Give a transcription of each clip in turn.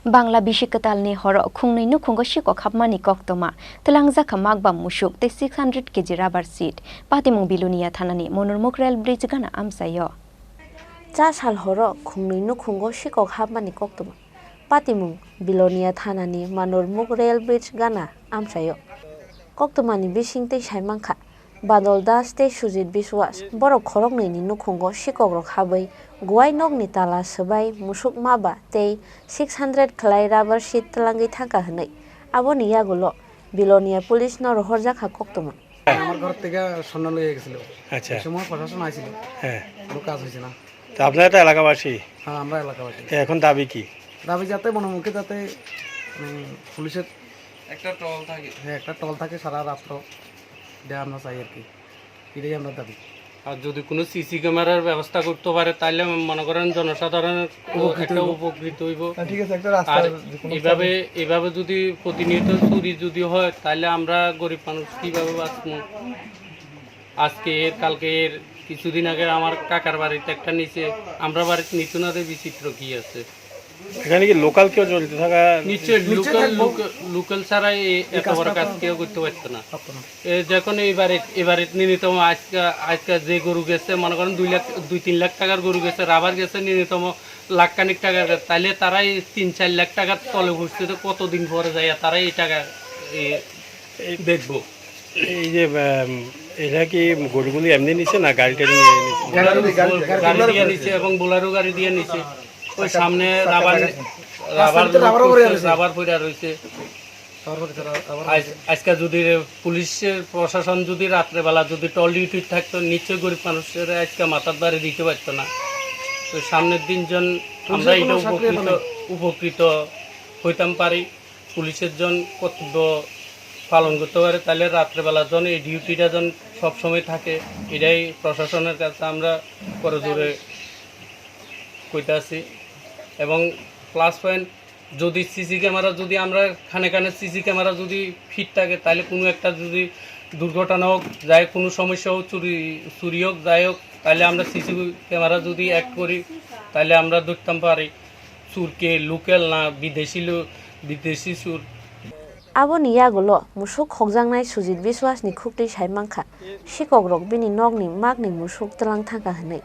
Bangla Bishikatalni horo khungni nukhungo shiko khapmani koktoma telangza khamak bam mushuk te 600 kg rubber seat patimung bilunia thanani monurmuk rail bridge gana amsayo cha sal horo khungni nukhungo shiko khapmani koktoma patimung bilunia thanani monurmuk rail bridge gana amsayo koktomani bisingte saimangkha Badolda State Sujit Biswas borok khorokni ni nukhungo shikogrok habai guai nokni tala sabai musuk maba tei 600 khlai rubber sheet talangi thangka hnai aboni yagulo Belonia police ন রহরজা খা কোক্তমন আমার ঘর থেকে স্বর্ণ লয়ে গেছিল। আচ্ছা সময় প্রশাসন আইছিল। হ্যাঁ কোনো কাজ হইছে না। তো আপনারা তো এলাকাবাসী? হ্যাঁ আমরা এলাকাবাসী। এখন দাবি কি? দাবি যাতে বনমুখে যাতে পুলিশের একটা টল থাকে সারা রাত্র এটা আমরা চাই আর কি, এটাই আমরা দাবি। আর যদি কোনো সিসি ক্যামেরার ব্যবস্থা করতে পারে তাহলে মনে করেন জনসাধারণের উপকৃত হইব। ঠিক আছে, একটা রাস্তা এভাবে যদি প্রতিনিয়ত চুরি যদি হয় তাহলে আমরা গরিব মানুষ কিভাবে বাঁচবো? আজকে কালকে কিছুদিন আগে আমার কাকার বাড়িতে একটা নিচে, আমরা বাড়িতে নিচু না বিচিত্র কি আছে এখানে কি লোকাল কেউ জড়িত থাকা? নিশ্চয় লোকাল ছাড়া এত বড় কাজ কেউ করতে পারতো না। যখন এবারে ন্যূনতম আজকে যে গরু গেছে মনে করেন 2-3 লাখ টাকার গরু গেছে, রাবার গেছে ন্যূনতম লাখখানিক টাকার, তাইলে তারাই 3-4 লাখ টাকার তলে ঘুরছে, তো কতদিন পরে যায় তারাই এই টাকা দেখবো। এই যে এটা কি গরুগুলি এমনি নিচ্ছে না গাড়ি টাড়ি নিয়ে নিচ্ছে? গাড়ি দিয়ে নিচ্ছে এবং বোলারও গাড়ি দিয়ে নিচ্ছে। ওই সামনে রাবার পড়ে রয়েছে। আজকে যদি পুলিশের প্রশাসন যদি রাত্রেবেলা যদি টল ডিউটি থাকতো নিশ্চয়ই গরিব মানুষের আজকে মাথার বাড়ি দিতে পারতো না। তো সামনের দিন জন আমরা এটা উপকৃত হইতাম পারি, পুলিশের জন কর্তব্য পালন করতে পারে, তাহলে রাত্রেবেলা জন এই ডিউটিটা জন সবসময় থাকে। এটাই প্রশাসনের কাছে আমরা করজোরে কইতে আছি। এবং প্লাস পয়েন্ট যদি সিসি ক্যামেরা যদি আমরা খানে সিসি ক্যামেরা যদি ফিট থাকে তাহলে কোনো একটা যদি দুর্ঘটনা হোক যায়, কোনো সমস্যা হোক, চুরি হোক যাই হোক, তাহলে আমরা সিসি ক্যামেরা যদি অ্যাড করি তাহলে আমরা দেখতাম পারি চুরকে লোকাল না বিদেশি চুর। aboni yagulo musuk khokjangnai Sujit Biswasni khukti saimangkha sikogrok bini nokni magni musuk talang thangka hnai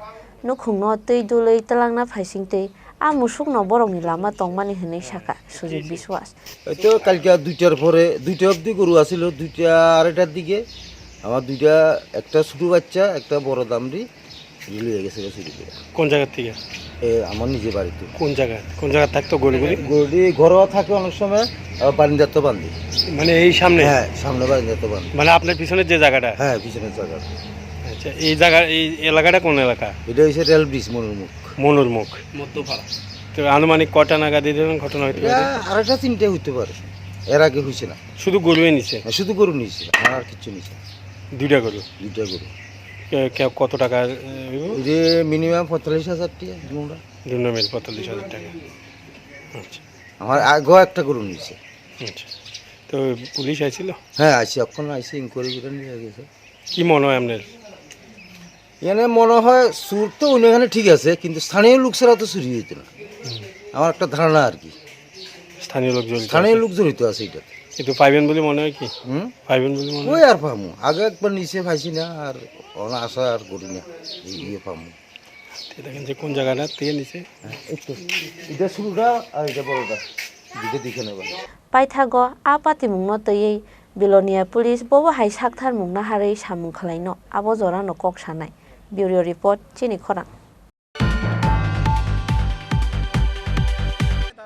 nukhungno tei dulei talangna phaisingtei a musuk no borokni lama tongmani hnai saka Sujit Biswas তো কালকে 2টার পরে 2টা অবধি গরু আসিল, 2টা আড়াইটার দিকে আমার 2টা, একটা ছোট বাচ্চা একটা বড় দামড়ি লিয়ে গেছে চুরি করে। কোন জায়গা থেকে? আমার নিজের বাড়িতে। কোন জায়গা থাকতো গরুগুলি? গরুটি ঘরোয়া থাকে অনেক সময়, বারিন্দাতে বান্ধি। মানে এই সামনে? হ্যাঁ সামনে বারিন্দাতে বান্ধি। মানে আপনার পিছনের যে জায়গাটা? হ্যাঁ পিছনের জায়গা। আচ্ছা এই এলাকাটা কোন এলাকা? এটা হচ্ছে রেল ব্রিজ মনুরমুখ মধ্যপাড়া। তো আনুমানিক কটা নাগাদ এই ধরনের ঘটনা হইতে পারে? আড়াইটা 3টে হইতে পারে, এর আগে হয়েছে না। শুধু গরুই নিছে? শুধু গরু নিয়েছে, আর কিছু নিয়েছে। 2টা গরু? 2টা গরু। কত টাকা? যে মিনিমাম 45,000 টাকা দুটা। 2 মিল 45,000 টাকা। আচ্ছা আমার আগেও একটা গরু নিয়েছে। আচ্ছা তো পুলিশ আইছিল? হ্যাঁ আইসি, এখন আইসি, ইনকোয়ারি করে নিয়ে গেছে। কি মনে হয় আপনার? এখানে মনে হয় চুর তো ওইখানে ঠিক আছে, কিন্তু স্থানীয় লোক ছাড়া তো চুরি হইতো না, আমার একটা ধারণা আর কি। স্থানীয় লোক জড়িত আছে এটা। কিন্তু পাইবেন বলে মনে হয় কি? পাইবেন বলে মনে ওই হয়? আর পামু, আগে একবার নিচে পাইছি না, আর আশা আর করি না ইয়ে পামু। দেখেন যে কোন জায়গাটা থেকে নিচে? এটা শুরুটা আর এটা বড়টা, দুটো দেখে নেবেন। paithago a patimungno tei Belonia police bobo hai sakthar mungna harei samung khlaino abo jora no kok sanai bureau report chini khorang।